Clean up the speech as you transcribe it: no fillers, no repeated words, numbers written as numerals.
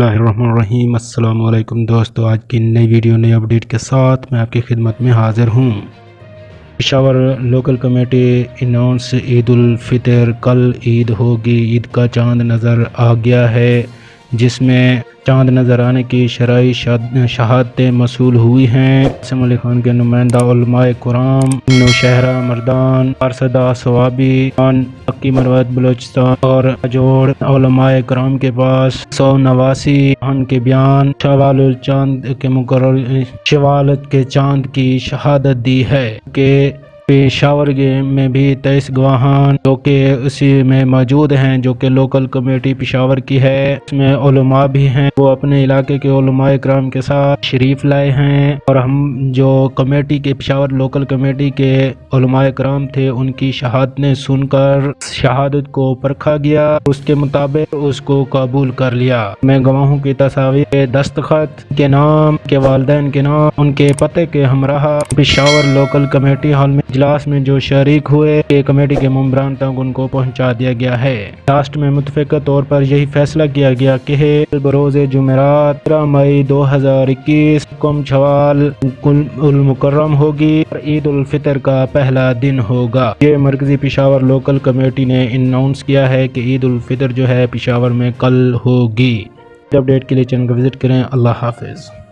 اللہ الرحمن الرحیم۔ السلام علیکم دوستو، آج کی نئی ویڈیو نئی اپڈیٹ کے ساتھ میں آپ کی خدمت میں حاضر ہوں۔ پشاور لوکل کمیٹی اناؤنس عید الفطر، کل عید ہوگی، عید کا چاند نظر آ گیا ہے، جس میں چاند نظر آنے کی شرعی شہادتیں موصول ہوئی ہیں۔ قاسم علی خان کے نمائندہ علماء کرام نوشہرہ مردان، پارسدہ ثوابی مکی مروت بلوچستان اور جوڑ علماء کرام کے پاس 189 خان کے بیان شوال کے چاند کی شہادت دی ہے کہ پشاور میں بھی 23 گواہان جو کہ اسی میں موجود ہیں، جو کہ لوکل کمیٹی پشاور کی ہے، اس میں علماء بھی ہیں، وہ اپنے علاقے کے علماء کرام کے ساتھ شریف لائے ہیں، اور ہم جو کمیٹی کے پشاور لوکل کمیٹی کے علماء کرام تھے ان کی شہادتیں سن کر شہادت کو پرکھا گیا، اس کے مطابق اس کو قبول کر لیا۔ میں گواہوں کی تصاویر، دستخط کے نام، کے والدین کے نام، ان کے پتے کے ہمراہ پشاور لوکل کمیٹی ہال میں اجلاس میں جو شریک ہوئے کہ کمیٹی کے ممبران تک ان کو پہنچا دیا گیا ہے۔ لاسٹ میں متفقہ طور پر یہی فیصلہ کیا گیا کہ بروز جمعرات 13 مئی 2021 شوال المکرم ہوگی اور عید الفطر کا پہلا دن ہوگا۔ یہ مرکزی پشاور لوکل کمیٹی نے اناؤنس کیا ہے کہ عید الفطر جو ہے پشاور میں کل ہوگی۔ اپڈیٹ کے لیے چینل کو وزٹ کریں۔ اللہ حافظ۔